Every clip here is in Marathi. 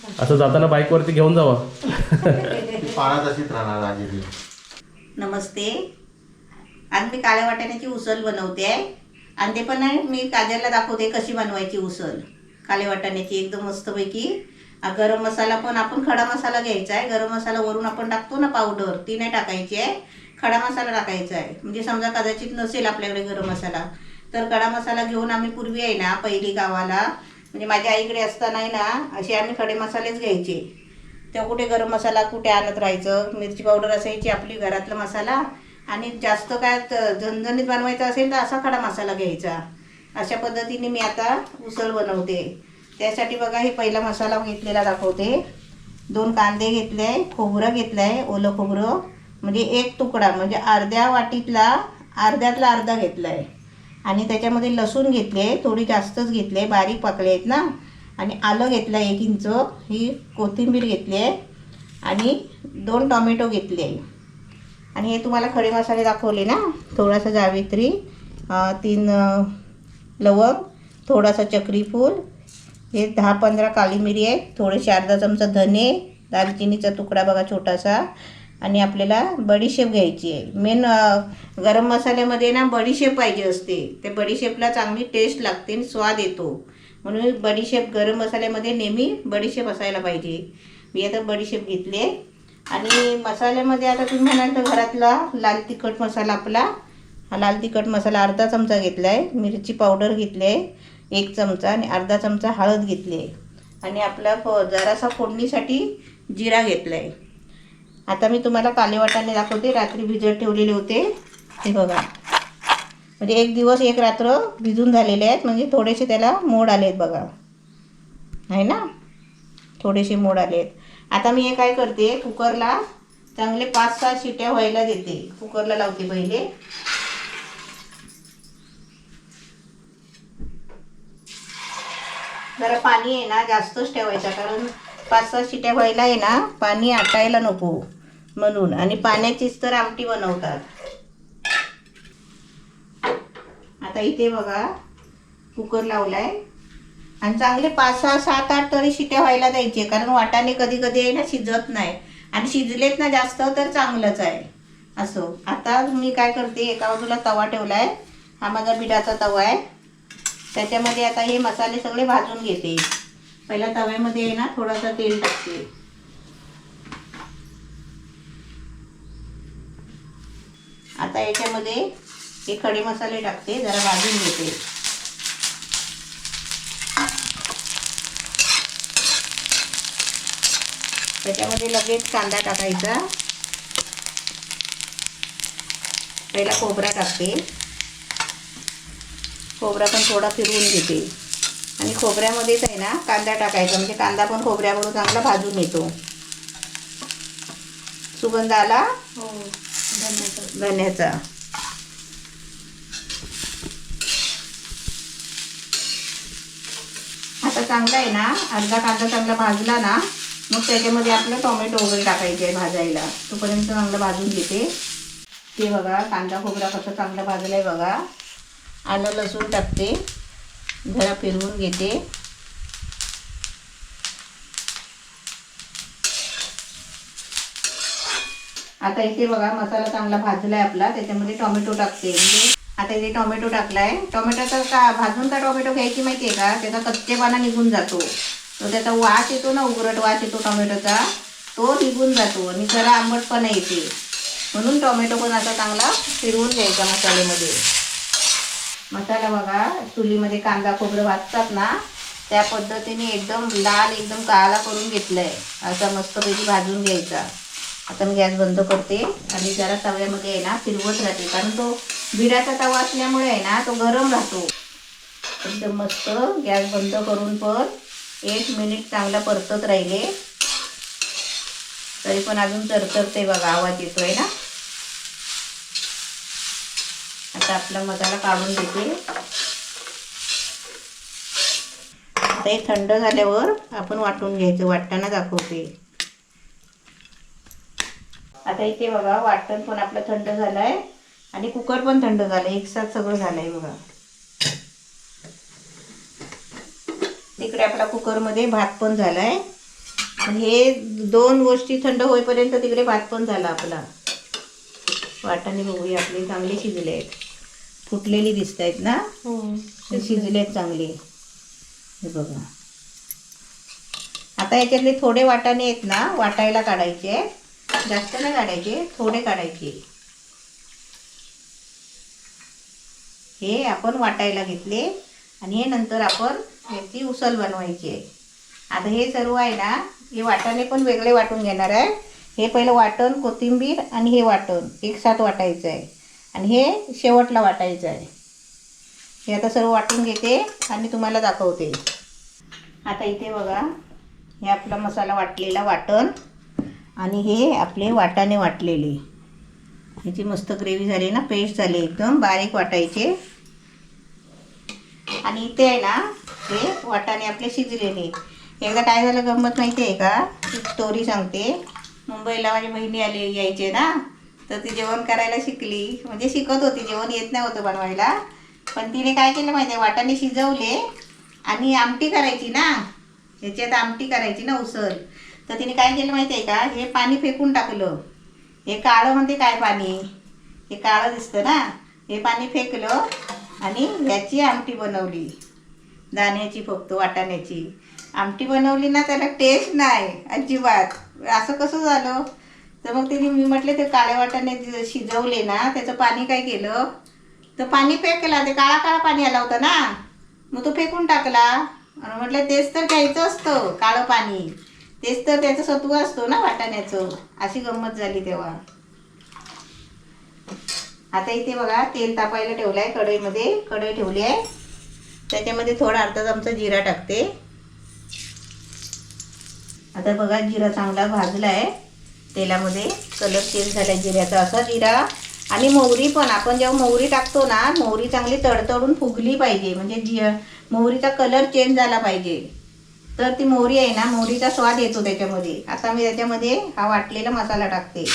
असं जाताना बाईकवरती घेऊन जावा. पाण्यात अशीच राहणार आजी ती. नमस्ते. आज मी काळ्या वाटाण्याची उसळ बनवते आहे आणि ते पण आहे मी काजलला दाखवते कशी बनवायची उसळ काळ्या वाटाण्याची एकदम मस्तपैकी. गरम मसाला पण आपण खडा मसाला घ्यायचा आहे. गरम मसाला वरून आपण टाकतो ना पावडर, ती नाही टाकायची आहे. खडा मसाला टाकायचा आहे. म्हणजे समजा कदाचित नसेल आपल्याकडे गरम मसाला तर खडा मसाला घेऊन आम्ही पूर्वी आहे ना पहिली गावाला म्हणजे माझ्या आईकडे असताना आहे ना असे आम्ही खडे मसालेच घ्यायचे. तेव्हा कुठे गरम मसाला कुठे आणत राहायचं. मिरची पावडर असायची आपली घरातला मसाला आणि जास्त काय झणझणीत बनवायचं असेल तर असा खडा मसाला घ्यायचा. अशा पद्धतीने मी आता उसळ बनवते. त्यासाठी बघा हे पहिला मसाला घेतलेला दाखवते. 2 कांदे घेतले आहे, खोबरं घेतलं आहे, ओलं खोबरं म्हणजे 1 तुकडा म्हणजे अर्ध्या वाटीतला अर्ध्यातला अर्धा घेतला आहे. आणि त्याच्यामध्ये लसूण घेतले, थोडी जास्तच घेतले, बारीक पाकळे आहेत ना. आणि आलं घेतलं 1 इंच, ही कोथिंबीर घेतली आहे आणि 2 टोमॅटो घेतले आहे. आणि हे तुम्हाला खडे मसाले दाखवले ना, थोडासा जावित्री, 3 लवंग, थोडासा चक्रीफूल, हे 10-15 काली मिरी आहे, थोडेसे अर्धा चमचा धने, दालचिनीचा तुकडा बघा छोटासा. आणि आपल्याला बडीशेप घ्यायची आहे. मेन गरम मसाल्यामध्ये ना बडीशेप पाहिजे असते. त्या बडीशेपला चांगली टेस्ट लागते आणि स्वाद येतो. म्हणून बडीशेप गरम मसाल्यामध्ये नेहमी बडीशेप असायला पाहिजे. मी आता बडीशेप घेतली आहे. आणि मसाल्यामध्ये आता तुम्ही म्हणाल तर घरातला लाल तिखट मसाला आपला, हा लाल तिखट मसाला अर्धा चमचा घेतला आहे. मिरची पावडर घेतली आहे 1 चमचा आणि अर्धा चमचा हळद घेतली आहे. आणि आपला जरासा फोडणीसाठी जिरा घेतला आहे. आता मी तुम्हाला काले वाटाणे दाखवते. रात्री भिजत ठेवलेले होते ते बघा, म्हणजे 1 दिवस 1 रात्र भिजून झालेले आहेत. म्हणजे थोडेसे त्याला मोड आले आहेत बघा, आहे ना, थोडेसे मोड आले आहेत. आता मी हे काय करते, कुकरला चांगले 5-6 शिट्या व्हायला देते. कुकरला लावते पहिले. जरा पाणी आहे ना जास्तच ठेवायचं, कारण 5-6 शिट्या व्हायला आहे ना पाणी आटायला नको म्हणून. आणि पाण्याचीच तर आमटी बनवतात. आता इथे बघा कुकर लावलाय आणि चांगले 5-6, 7-8 तरी शिट्या व्हायला द्यायचे, कारण वाटाणे कधी कधी आहे ना शिजत नाही. आणि शिजलेत ना जास्त तर चांगलंच आहे असं. आता मी काय करते, एका बाजूला तवा ठेवलाय, हा माझा बिडाचा तवा आहे. त्याच्यामध्ये आता हे मसाले सगळे भाजून घेते. पहिला तव्यामध्ये आहे ना थोडासा तेल टाकते. आता याच्यामध्ये हे खडे मसाले टाकते, जरा भाजून घेते. त्याच्यामध्ये लगेच कांदा टाकायचा. पहिला खोबरा टाकते. खोबरा पण थोडा फिरवून घेते. आणि खोबऱ्यामध्येच आहे ना कांदा टाकायचा, म्हणजे कांदा पण खोबऱ्याबरोबर चांगला भाजून येतो. सुगंध आला हो धन्याचा. आता चांगला आहे ना, अर्धा कांदा चांगला भाजला ना, मग त्याच्यामध्ये आपलं टोमॅटो वगैरे टाकायचे आहे भाजायला. तोपर्यंत चांगलं भाजून घेते. ते बघा कांदा खोबरा कसं चांगलं भाजलं आहे बघा. आलं लसूण टाकते, जरा फिरवून घेते. आता इथे बघा मसाला चांगला भाजला आहे आपला, त्याच्यामध्ये टोमॅटो टाकते. म्हणजे आता इथे टोमॅटो टाकला आहे. टोमॅटोचा का भाजून का टोमॅटो घ्यायची माहिती आहे का, त्याचा कच्चेपणा निघून जातो. तो त्याचा वास येतो ना, उघरट वास येतो टोमॅटोचा, तो निघून जातो आणि जरा आंबटपणा येते. म्हणून टोमॅटो पण असा चांगला फिरवून घ्यायचा मसाल्यामध्ये. मसाला बघा चुलीमध्ये कांदा खोबरं भाजतात ना त्या पद्धतीने एकदम लाल एकदम काळा करून घेतला आहे. असा मस्तपैकी भाजून घ्यायचा. आता मी गॅस बंद करते आणि जरा तव्यामध्ये आहे ना फिरवत राहते, कारण तो बिडाचा तवा असल्यामुळे आहे ना तो गरम राहतो. एकदम मस्त गॅस बंद करून पण 1 मिनिट चांगला परतत राहिले, तरी पण अजून चरचरते बघा, आवाज येतोय ना. आता आपला मसाला काढून घेते. आता हे थंड झाल्यावर आपण वाटून घ्यायचं. वाटताना दाखवते. आता इथे बघा वाटण पण आपलं थंड झालंय आणि कुकर पण थंड झालंय, एकसाथ सगळं झालंय बघा. तिकडे आपला कुकरमध्ये भात पण झालाय. आणि हे दोन गोष्टी थंड होईपर्यंत तिकडे भात पण झाला आपला. वाटाणे बघूया आपले चांगले शिजले आहेत, फुटलेली दिसत आहेत ना, शिजले आहेत चांगले. हे बघा, आता याच्यातले थोडे वाटाणे आहेत ना वाटायला काढायचे, जास्त नाही काढायचे, थोडे काढायचे. हे आपण वाटायला घेतले आणि हे नंतर आपण याची उसळ बनवायची आहे. आता हे सर्व आहे ना, हे वाटाणे पण वेगळे वाटून घेणार आहे. हे पहिलं वाटण, कोथिंबीर आणि हे वाटण एकसाथ वाटायचं आहे आणि हे शेवटला वाटायचं आहे. हे आता सर्व वाटून घेते आणि तुम्हाला दाखवते. आता इथे बघा, हे आपला मसाला वाटलेला वाटण आणि हे आपले वाटाणे वाटलेले. ह्याची मस्त ग्रेव्ही झाली ना, पेस्ट झाली, एकदम बारीक वाटायचे. आणि इथे आहे ना, हे वाटाणे आपले शिजलेले. एकदा काय झालं गंमत माहिती आहे का, स्टोरी सांगते. मुंबईला माझी बहिणी यायचे ना, तर ती जेवण करायला शिकली, म्हणजे शिकत होती, जेवण येत नाही होतं बनवायला. पण तिने काय केलं माहिती आहे, वाटाणे शिजवले आणि आमटी करायची ना, ह्याच्यात आमटी करायची ना उसळ. तर तिने काय केलं माहिती आहे का, हे पाणी फेकून टाकलं. हे काळं म्हणते काय पाणी, हे काळं दिसतं ना, हे पाणी फेकलं आणि ह्याची आमटी बनवली, दाण्याची, फक्त वाटाण्याची आमटी बनवली ना. त्याला टेस्ट नाही अजिबात. असं कसं झालं, तर मग तिने, मी म्हटले ते काळे वाटाणे शिजवले ना, त्याचं पाणी काय केलं, तर पाणी फेकला. ते काळा काळा पाणी आला होता ना, मग तो फेकून टाकला. आणि म्हटलं तेच तर घ्यायचं असतं काळं पाणी, तेच तर त्याचं सत्व असतो ना वाटाण्याचं. अशी गंमत झाली तेव्हा. आता इथे बघा, तेल तापायला ठेवलं आहे कढईमध्ये, कढई ठेवली आहे. त्याच्यामध्ये थोडा अर्धा चमचा जिरा टाकते. आता बघा, जिरा चांगला भाजला आहे तेलामध्ये, कलर चेंज झाला आहे जिऱ्याचा, असा जिरा. आणि मोहरी पण, आपण जेव्हा मोहरी टाकतो ना, मोहरी चांगली तडतडून फुगली पाहिजे, म्हणजे मोहरीचा कलर चेंज झाला पाहिजे, तर ती मोहरी आहे ना, मोहरीचा स्वाद येतो त्याच्यामध्ये. आता मी त्याच्यामध्ये हा वाटलेला मसाला टाकते.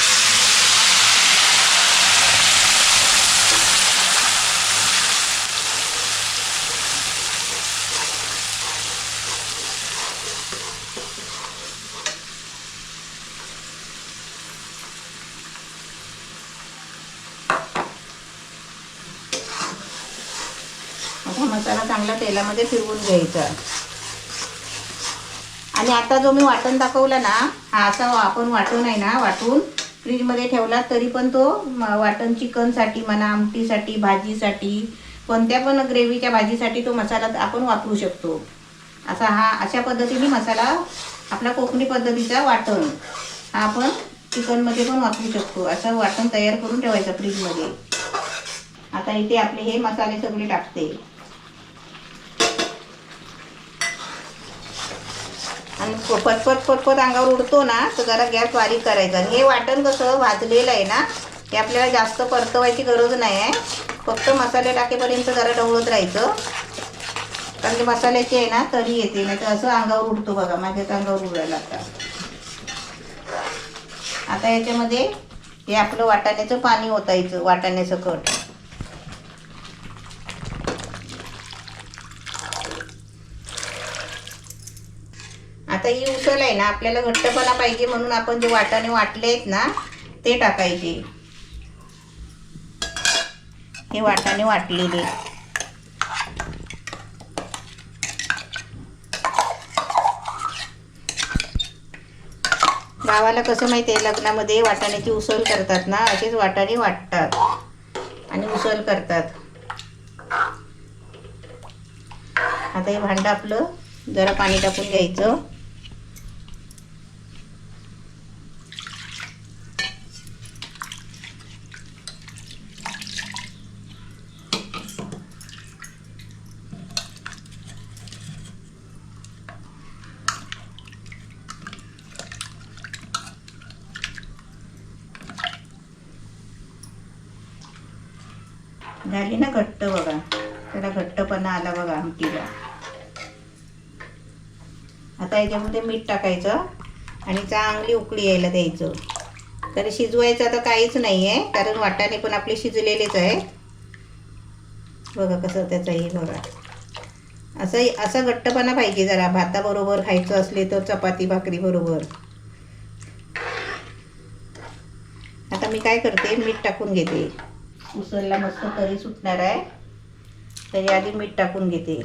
हा मसाला चांगला तेलामध्ये फिरवून घ्यायचा. आणि आता जो मी वाटण दाखवला ना, हा असा आपण वाटून आहे ना, वाटून फ्रीजमध्ये ठेवला तरी पण तो वाटण चिकनसाठी म्हणा, आमटीसाठी, भाजीसाठी, कोणत्या पण ग्रेव्हीच्या भाजीसाठी तो मसाला आपण वापरू शकतो. अशा पद्धतीने मसाला आपला कोकणी पद्धतीचा वाटण हा आपण चिकनमध्ये पण वापरू शकतो. असं वाटण तयार करून ठेवायचं फ्रीजमध्ये. आता इथे आपले हे मसाले सगळे टाकते आणि पटपट अंगावर उडतो ना, तर जरा गॅस बारीक करायचा. हे वाटण कसं भाजलेलं आहे ना, हे आपल्याला जास्त परतवायची गरज नाही आहे, फक्त मसाले टाकेपर्यंत जरा ढवळत राहायचं. कारण की मसाल्याची आहे ना तरी येते, नाही तर असं अंगावर उडतो बघा, माझ्याच अंगावर उडायला लागतं. आता याच्यामध्ये हे आपलं वाटाण्याचं पाणी ओतायचं, वाटाण्याचं कट. आता ही उसळ आहे ना, आपल्याला घट्टपणा पाहिजे म्हणून आपण जे वाटाणे वाटले आहेत ना, ते टाकायचे. हे वाटाणे वाटलेले. गावाला कसं माहिती आहे, लग्नामध्ये वाटाण्याची उसळ करतात ना, असेच वाटाणे वाटतात आणि उसळ करतात. आता हे भांडं आपलं जरा पाणी टाकून घ्यायचं. झाली ना घट्ट बघा, त्याला घट्टपणा आला बघा आमटीला. आता याच्यामध्ये मीठ टाकायचं आणि चांगली उकळी यायला द्यायचं. तर शिजवायचं आता काहीच नाही आहे, कारण वाटाणे पण आपले शिजलेलेच आहे. बघा कसं त्याचं हे बघा, असा घट्टपणा पाहिजे जरा भाताबरोबर खायचं असले तर चपाती भाकरी बरोबर. आता मी काय करते, मीठ टाकून घेते. उसळला मस्त तरी सुटणार आहे, त्याच्या आधी मीठ टाकून घेते.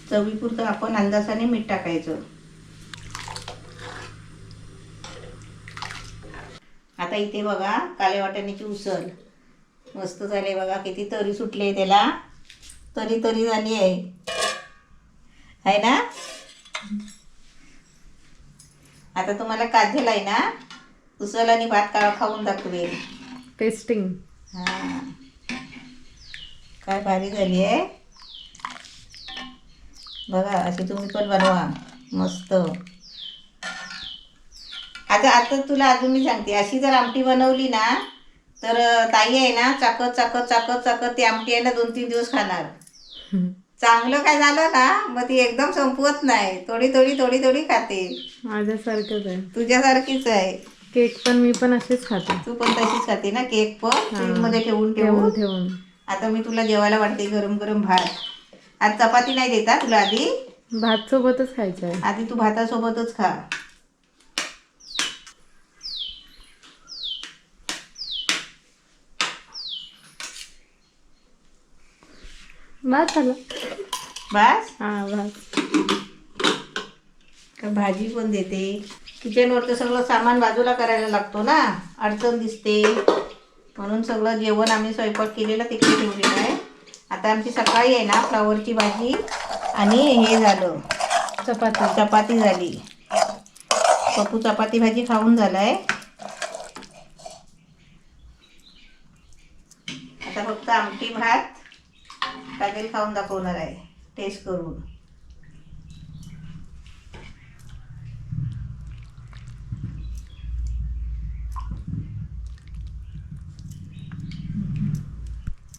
चवीपुरतं आपण अंदाजाने मीठ टाकायचं. आता इथे बघा काळे वाटाण्याची उसळ मस्त झाली बघा, किती तरी सुटले त्याला, तरी तरी झाली आहे ना. आता तुम्हाला काजल आहे ना उसळ आणि भात काळा खाऊन दाखवेल. टेस्टिंग. हा काय भारी झाली आहे बघा. अशी तुम्ही पण बनवा मस्त. आता तुला अजून मी सांगते, अशी जर आमटी बनवली ना तर ताई आहे ना चाकत चाकत चाकत चाकत ती आमटी आहे ना 2-3 दिवस खाणार. चांगलं काय झालं ना मग ती एकदम संपवत नाही, थोडी थोडी थोडी थोडी खाते. माझ्यासारखंच आहे. तुझ्यासारखीच आहे. केक पण मी पण असेच खाते. तू पण तशीच खाते ना केक पण, फ्रीजमध्ये ठेवून ठेवून ठेवून. ठेवून. आता मी तुला जेवायला वाटते गरम गरम भात. आज चपाती नाही देता तुला, आधी भात सोबतच खायचं आहे. आधी तू भातासोबतच खा. भात झालं. बस हा भात. का भाजी पण देते. किचनवरचं सगळं सामान बाजूला करायला लागतो ना, अडचण दिसते, म्हणून सगळं जेवण आम्ही स्वयंपाक केलेला तिकडे ठेवलेलं आहे. आता आमची सकाळी आहे ना फ्लावरची भाजी आणि हे झालं चपाती झाली. पप्पू चपाती भाजी खाऊन झालाय. आता फक्त आमटी भात काजल खाऊन दाखवणार आहे टेस्ट करून.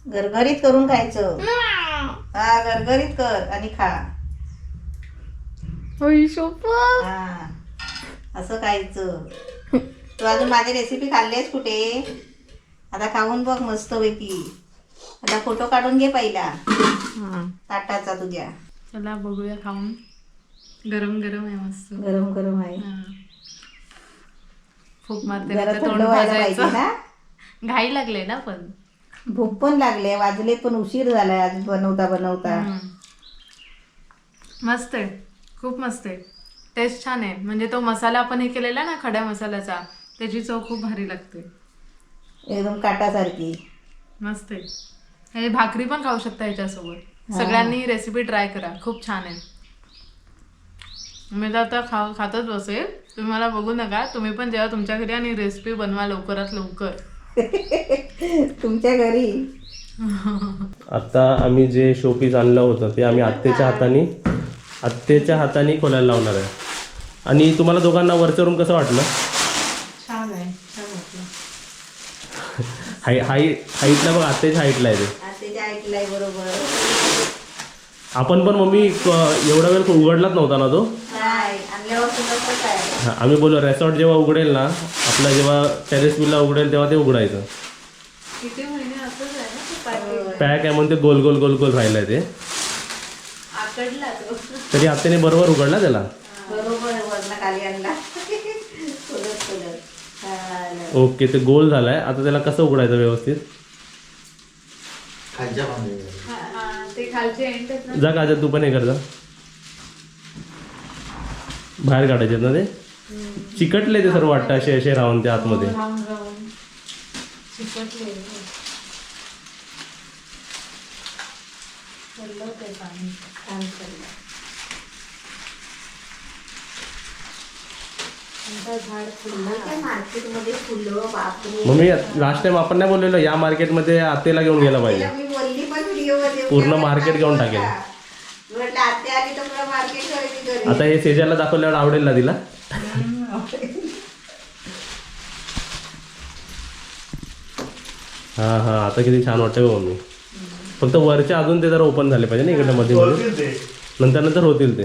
गरगरीत करून खायचं. हा गरगरीत कर आणि खा. हा असं खायचं. तू अजून माझी रेसिपी खाल्लीस कुठे? आता खाऊन बघ मस्त पैकी. आता फोटो काढून घे पहिला ताटाचा तुझ्या. चला बघूया खाऊन. गरम गरम आहे मस्त. गरम गरम आहे. फूक मारते जरा तर थंड तोंड व्हायला पाहिजे भाजायचं. ना. घाई लागले ना पण. भूक पण लागले, वाजले पण उशीर झालाय आज बनवता बनवता. मस्त आहे, खूप मस्त आहे. टेस्ट छान आहे. म्हणजे तो मसाला आपण हे केलेला ना खड्या मसाल्याचा, त्याची चव खूप भारी लागते. एकदम काटासारखी मस्त आहे. हे भाकरी पण खाऊ शकता ह्याच्यासोबत. सगळ्यांनी रेसिपी ट्राय करा, खूप छान आहे. मी तर आता खातच बसेल. तुम्ही मला बघू नका, तुम्ही पण जेव्हा तुमच्या घरी आणि रेसिपी बनवा लवकरात लवकर. तुमच्या घरी. आता आम्ही जे शोपीस आणलं होतं ते आम्ही आत्तेच्या हाताने खोलायला लावणार आहे. आणि तुम्हाला दोघांना वरचं रूम कसं वाटलं? छान आहे, छान वाटलं. हाईटला बघ, आत्तेच्या हाईटला आहे ते. त्याच्या ऐकलाय बरोबर. आपण पण मम्मी एवढा वेळ उघडलाच नव्हता ना तो. नाही आणल्यावर तुला कसं आहे. हा, आम्ही बोललो रेसॉर्ट जेव्हा उघडेल ना आपला, जेव्हा टेरेस विला उघडेल तेव्हा ते उघडायचं. किती महिने असंच आहे ना. पॅक आहे म्हणून ते गोल गोल गोल गोल राहिलंय ते. आकडला तो. तरी आत्याने बरोबर उघडला त्याला. बरोबर वरनं खाली आणला. ओके, ते गोल झालाय. आता त्याला कसं उघडायचं व्यवस्थित? खालच्या बांधे ते खालचे एंड आहेत ना. जा काजल, तू पण हे कर जा. बाहेर काढायचे ना ते. चिकटले ते सर्व वाटतं असे असे राहून ते आतमध्ये. राऊंड राऊंड चिकटले. ते पाणी छान चाललं. झाड फुललं. मार्केटमध्ये फुलं बापरे. मग मी लास्ट टाइम आपण नाही बोललेलो या मार्केटमध्ये आत्याला घेऊन गेला पाहिजे. मी बोलली पण व्हिडिओमध्ये. पूर्ण मार्केट घेऊन टाकेल. म्हटलं आत्या आली तर पुरा मार्केट खरेदी करेल. आता हे सेजाला दाखवल्यावर आवडेल ना तिला. हा हा, आता किती छान वाटतं बघ मम्मी. फक्त वरच्या अजून ते जरा ओपन झाले पाहिजे ना इकडे मध्ये मध्ये. नंतर होतील ते.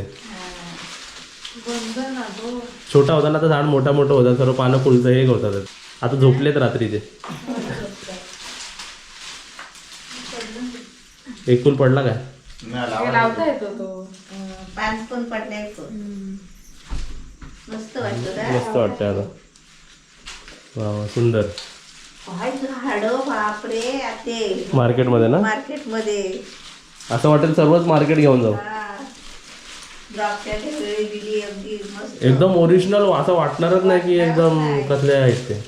छोटा होता ना, आता झाड मोठा होता, सर्व पानं फुलतं हे होतात. आता झोपलेत रात्रीचे. एक फुल पडला काय? नाही, ते लावा. लावता येतो तो. पाच पण पडले मस्त वाटतं ना. मस्त वाटतं आता. वा वा, सुंदर. काय झाडं बापरे ते मार्केटमध्ये ना मार्केटमध्ये. असं वाटेल सर्वच मार्केट घेऊन जाऊ. द्राक्षाची वेळी दिली अगदी मस्त. एकदम ओरिजिनल असं वाटणारच नाही की एकदम कसले आहेत ते.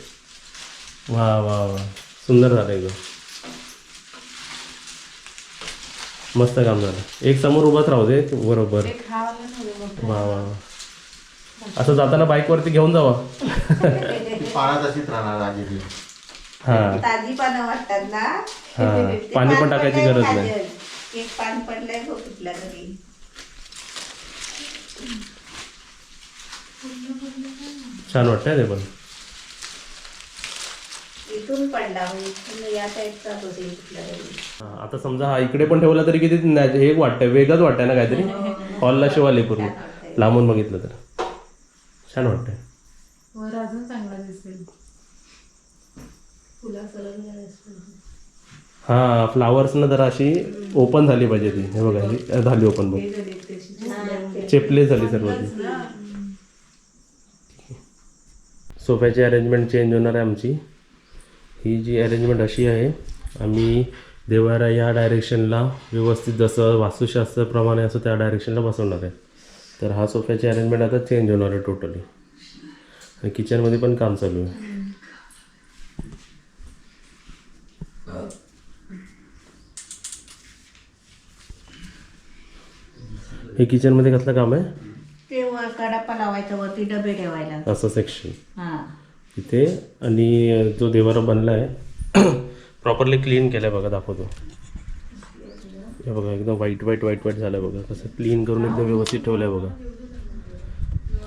वा वा वा, सुंदर झालं एकदम. मस्त काम झालं. एक समोर उभाच राहू दे बरोबर. ते खावायला नव्हते मोठे. वा वा वा. असं जाताना बाईक वरती घेऊन जावा. ती पानात अशीच राहणार आजी ती. हा ताजी पानं वाटतात ना. हा, ते पाणी पण पान टाकायची पडलंय गरज काजल. नाही. एक पान पडलंय हो कुठल्या घरी. छान वाटतंय ते पण. इथून पडला म्हणजे इथून या साईडचाच होते कुठल्या घरी. हा, आता समजा हा इकडे पण ठेवला तरी किती हे वाटतंय, वेगळंच वाटतंय ना काहीतरी. हॉलला शिवाले पूर्ण लांबून बघितलं तर छान वाटतंय. वर अजून चांगला दिसेल. हा, फ्लावर्सनं जरा अशी ओपन झाली पाहिजे ती. हे बघा ही झाली ओपन बघ. चेपले झाली सर्व ती. सोफ्याची अरेंजमेंट चेंज होणार आहे आमची. ही जी अरेंजमेंट अशी आहे, आम्ही देवारा या डायरेक्शनला व्यवस्थित जसं वास्तुशास्त्राप्रमाणे असं त्या डायरेक्शनला बसवणार आहे. तर हा सोफ्याची अरेंजमेंट आता चेंज होणार आहे टोटली. आणि किचनमध्ये पण काम चालू आहे. हे किचनमध्ये कसलं काम आहे? ते वर कडापा लावायचा वरती डबे ठेवायला. असं सेक्शन हा इथे. आणि जो देवारा बनला आहे प्रॉपरली क्लीन केलं आहे बघा, दाखवतो. हे बघा एकदम व्हाईट व्हाईट व्हाईट व्हाईट झालं बघा. कसं क्लीन करून एकदम व्यवस्थित ठेवलं आहे बघा.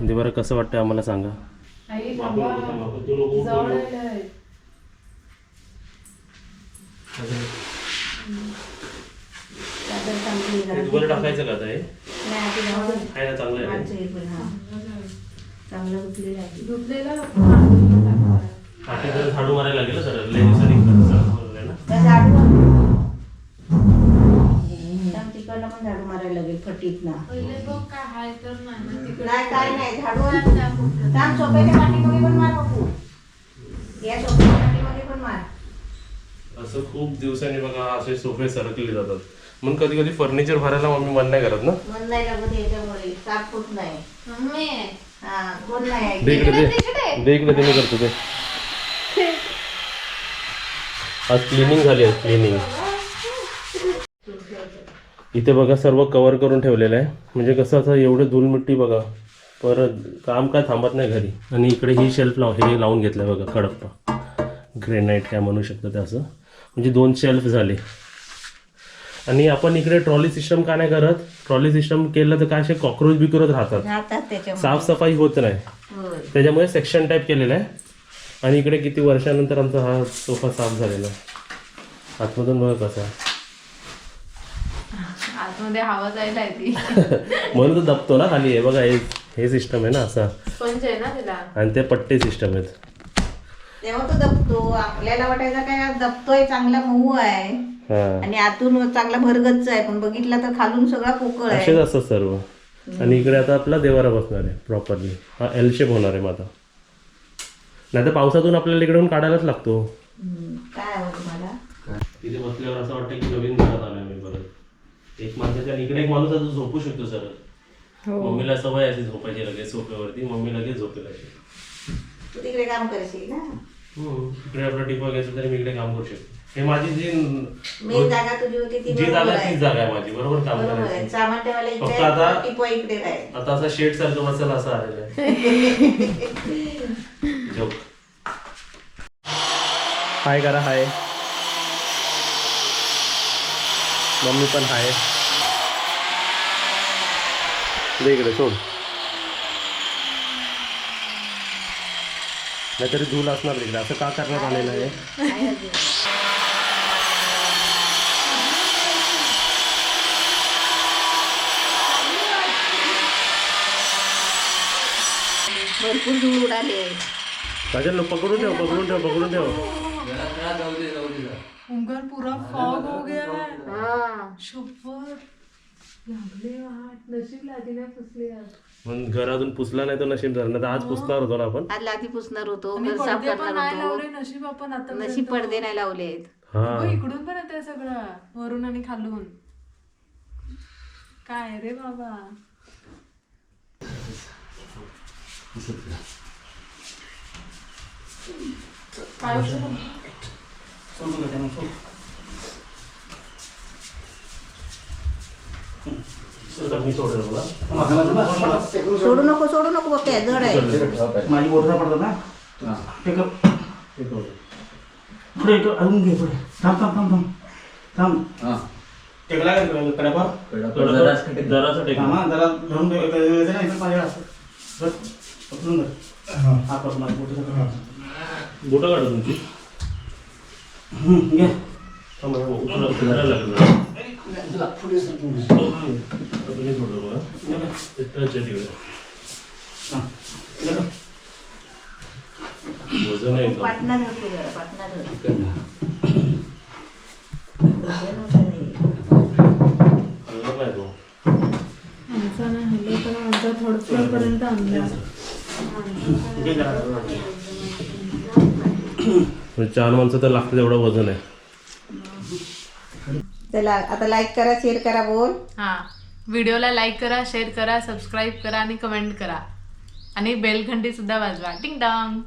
देवारा कसं वाटतं आम्हाला सांगा. आई थांबा. जवळ आलंय. चादर चांगली घाल. वर टाकायचं का आता हे? नाही, ते राहू दे. आहे ना, चांगलं आहे माणसं हे पण, हा. चांगलं धुतलेलं आहे. धुतलेलं मांडून टाकणार. हाती जर झाडू मारायला लागेल सर, लय दिवसांनी ना. त्या झाडू त्या तिकडनं पण झाडू मारायला लागेल फटीत ना. पहिले बघ काय हाय तर नाही ना तिकडे. नाही काय नाही झाडू त्या सोप्याच्या पाठीमध्ये पण मार बापू. या सोप्याच्या पाठीमध्ये पण मार. असं खूप दिवसांनी बघा असे सोफे सरकले जातात. म्हणून कधी कधी फर्निचर भरायला मम्मी मन नाही करत ना. मन नाही लागत याच्यामुळे साफ होत नाही. मम्मी हा कोण नाही दे आहे. इकडे दे. दे इकडे, ते मी करतो ते. आज क्लिनिंग झाली आहे, क्लिनिंग. इथे बघा सर्व कव्हर करून ठेवलेलं आहे. म्हणजे कसं असं एवढं धूलमिट्टी बघा, परत काम काय थांबत नाही घरी. आणि इकडे ही शेल्फ हे लावून घेतलं आहे बघा, कडप्पा ग्रेनाईट काय म्हणू शकतं ते. असं म्हणजे 2 शेल्फ झाले. आणि आपण इकडे ट्रॉली सिस्टम का नाही करत? ट्रॉली सिस्टम केलं तर काय असे कॉक्रोच बिक्रोच राहतात, राहतात त्याच्यामुळे. साफसफाई होत नाही. होय. त्याच्यामुळे सेक्शन टाईप केलेलं आहे. आणि इकडे किती वर्षानंतर आमचा हा सोफा साफ झालेला आहे. आतमधून बघा कसा. आतमध्ये हवा जायला आहे ती. म्हणून तर दबतो ना खाली. आहे बघा, हे सिस्टम आहे ना असा. स्पंज आहे ना तिला. आणि ते पट्टे सिस्टम आहेत. तेव्हा तो दबतो. आपल्याला वाटायचा काय दबतोय, चांगला मऊ आहे हा, आणि आतून चांगला भरगच्च आहे, पण बघितला तर खालून सगळा पोकळ असेच आहे. असतात सर्व. आणि इकडे आता आपला देवारा बसणार आहे प्रॉपरली. हा एल शेप होणार आहे माझा. नाही तर पावसातून आपल्याला इकडून काढायलाच लागतो. काय हवं तुम्हाला? तिथे बसल्यावर असं वाटतं की नवीन घरात आलोय मी परत. एक माणसाच्या आणि इकडे एक माणूस आता झोपू शकतो सर. मम्मीला सवय अशी झोपायची लगेच सोफ्यावरती. मम्मी लगेच झोपेल अशी. तू तिकडे काम करशील ना. इकडे आपला टिपा घ्यायचं तरी मी इकडे काम करू शकतो. हे माझी जी मेन जागा तुझी होती ती जी बरोबर जागा आहे. तीच जागा आहे माझी. बरोबर काम बरोबर आहे. करायचं. सामान ठेवायला इकडे फक्त आता- आहे, टिपो इकडे आहे. आता असं शेड सारखं बसायला असं आलेलं आहे. जोक. हाय करा. हाय. मम्मी पण हाय. दे इकडे सोड. नाहीतरी धूल असणार तिकडे. असं का करण्यात आलेलं आहे? आहे अजून. भरपूर धूळ उडाली आहे. काजल पकडून ठेव, पकडून ठेव, पकडून ठेव. ओमकार पूरा फॉग हो गया है शुभर लागले वाट नशीब लादी नाही पुसली आज पण घर अजून पुसला नाही तर नशीब झालं नाही तर आज पुसणार होतो ना आपण. आज लादी पुसणार होतो, आणि घर साफ पडदे पण करणार नाही होतो. लावले नशीब आपण आता नशीब पडदे नाही लावले आहेत. हा इकडून पण येते सगळं वरून आणि खालून. काय रे बाबा काय होतं? मी सोडेल मला. सोडू नको बघ काय जड आहे. माझी बोट पडतात ना टेकअप पुढे अजून घे पुढे थांब टेकला काय कडापा जरासा टेक. थांबा जरा धरून पकडून हा कर माझी बोट बोटं काढा तुमची. घे उचलायला लागेल जरा. तुम्ही सोडलं बघा. ते टच आहे तिकडे. वजन आहे एकदम. पाटणा धरतो जरा, पाटणा धर. हलत नाही तो. आमचा नाही हल्ले पण आमचा थर्ड फ्लोअर पर्यंत आणला. घे जरा म्हणजे 4 माणसं तर लागतं तेवढं वजन आहे. चला आता लाईक करा, शेअर करा, बोल. हा व्हिडिओला लाईक करा, शेअर करा, सबस्क्राईब करा आणि कमेंट करा आणि बेल घंटी सुद्धा वाजवा. टिंग डॉंग.